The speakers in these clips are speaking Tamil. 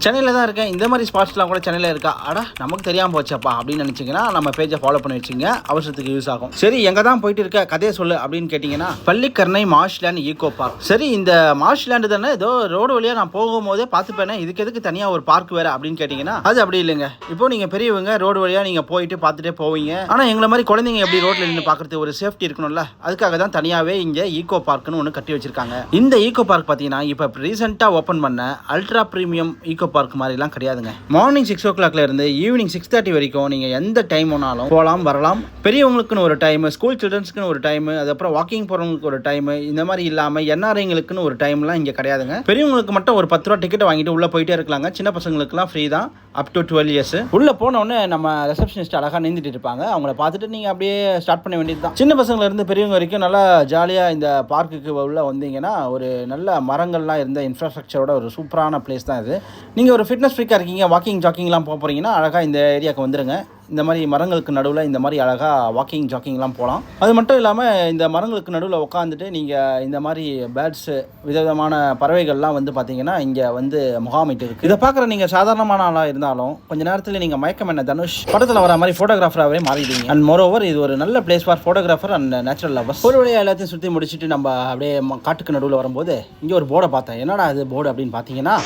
சென்னையில் தான் இருக்கேன், இந்த மாதிரி ஸ்பாட்ஸ்லாம் கூட சென்னையில் இருக்கா, அடா நமக்கு தெரியாமல் போச்சப்பா அப்படின்னு நினச்சிங்கன்னா நம்ம பேஜை ஃபாலோ பண்ணி வச்சுங்க, அவசரத்துக்கு யூஸ் ஆகும். சரி, எங்கே தான் போயிட்டு இருக்க, கதையை சொல்லு அப்படின்னு கேட்டிங்கன்னா, பள்ளிக்கரணை மார்ஷ்லேண்ட் ஈகோ பார்க். சரி, இந்த மார்ஷ்லேண்டு தானே, ஏதோ ரோடு வழியாக நான் போகும்போதே பார்த்துப்பேனே, இதுக்கு எதுக்கு தனியாக ஒரு பார்க் வேறு அப்படின்னு கேட்டிங்கன்னா, அது அப்படி இல்லைங்க. இப்போ நீங்கள் பெரியவங்க ரோடு வழியாக நீங்கள் போயிட்டு பார்த்துட்டே போவீங்க. ஆனால் எங்களை மாதிரி குழந்தைங்க எப்படி ரோட்டில் நின்று பார்க்குறது, ஒரு சேஃப்டி இருக்கணும்ல, அதுக்காக தான் தனியாகவே இங்கே ஈகோ பார்க்னு ஒன்று கட்டி வச்சிருக்காங்க. இந்த ஈகோ பார்க் பார்த்தீங்கன்னா இப்போ ரீசெண்டாக ஓப்பன் பண்ண அல்ட்ரா ப்ரீமியம் ஈகோ பார்க் மாதிரிலாம் கிடையாதுங்க. மார்னிங் 6 o'clock இருந்து ஈவினிங் 6:30 வரைக்கும் நீங்கள் எந்த டைம் வேணாலும் போகலாம் வரலாம். பெரியவங்களுக்குன்னு ஒரு டைம், ஸ்கூல் சில்ட்ரன்ஸ்க்குன்னு ஒரு டைம், அதுக்கப்புறம் வாக்கிங் போகிறவங்களுக்கு ஒரு டைம், இந்த மாதிரி இல்லாமல் என்ஆர்ஐங்களுக்குன்னு ஒரு டைம்லாம் இங்கே கிடையாதுங்க. பெரியவங்களுக்கு மட்டும் ஒரு 10 ரூபா டிக்கெட் வாங்கிட்டு உள்ளே போயிட்டே இருக்கலாங்க. சின்ன பசங்களுக்குலாம் ஃப்ரீ தான், அப் டு 12 years. உள்ளே போனோடனே நம்ம ரிசப்ஷனிஸ்ட் அழகாக நீந்திட்டு இருப்பாங்க, அவங்கள பார்த்துட்டு நீங்கள் அப்படியே ஸ்டார்ட் பண்ண வேண்டியது தான். சின்ன பசங்களை இருந்து பெரியவங்க வரைக்கும் நல்லா ஜாலியாக இந்த பார்க்குக்கு உள்ளே வந்தீங்கன்னா ஒரு நல்ல மரங்கள்லாம் இருந்த இன்ஃப்ராஸ்ட்ரக்சரோட ஒரு சூப்பரான பிளேஸ் தான் இது. நீங்கள் ஒரு ஃபிட்னஸ் ஃப்ரீக்காக இருக்கீங்க, வாக்கிங் ஜாக்கிங்லாம் போக போகிறீங்கன்னா அழகாக இந்த ஏரியாவுக்கு வந்துடுங்க. இந்த மாதிரி மரங்களுக்கு நடுவில் இந்த மாதிரி அழகாக வாக்கிங் ஜாக்கிங்லாம் போகலாம். அது மட்டும் இல்லாமல் இந்த மரங்களுக்கு நடுவில் உட்காந்துட்டு நீங்கள் இந்த மாதிரி பேர்ட்ஸு, விதவிதமான பறவைகள்லாம் வந்து பார்த்தீங்கன்னா இங்கே வந்து முகாமிட்டு இருக்குது. இதை பார்க்குற நீங்கள் சாதாரணமான ஆளாக இருந்தாலும் கொஞ்சம் நேரத்தில் நீங்கள் மயக்கம் என்ன தனுஷ் படத்தில் வர மாதிரி ஃபோட்டோகிராஃபராகவே மாறிடுவீங்க. அண்ட் மோரோவர் இது ஒரு நல்ல place for photographer and natural lovers. ஒரு வழியாக எல்லாத்தையும் சுற்றி முடிச்சுட்டு நம்ம அப்படியே காட்டுக்கு நடுவில் வரும்போது இங்கே ஒரு போர்டை பார்த்தேன். என்னடா அது போர்டு அப்படின்னு பார்த்தீங்கன்னா,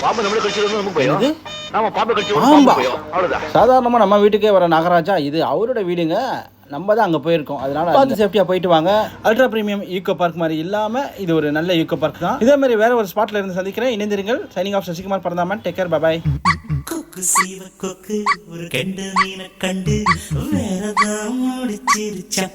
சாதாரணமாக நம்ம வீட்டுக்கே வர நாகராஜா, இது அவரோட வீடுங்க, நம்ம தான் அங்கே போயிருக்கோம். அதனால பார்த்து சேஃப்டியாக போயிட்டு வாங்க. அல்ட்ரா ப்ரீமியம் ஈகோ பார்க் மாதிரி இல்லாமல் இது ஒரு நல்ல ஈகோ பார்க் தான். இதே மாதிரி வேற ஒரு ஸ்பாட்ல இருந்து சந்திக்கிறேன். இணைந்திருங்கள். Signing off, Sasikumar Paranthaman. Take care, bye bye. கொக்கு சீவ கொக்கு ஒரு கெண்ட மீனை கண்டு வேறதான் முடிச்சிருச்சா.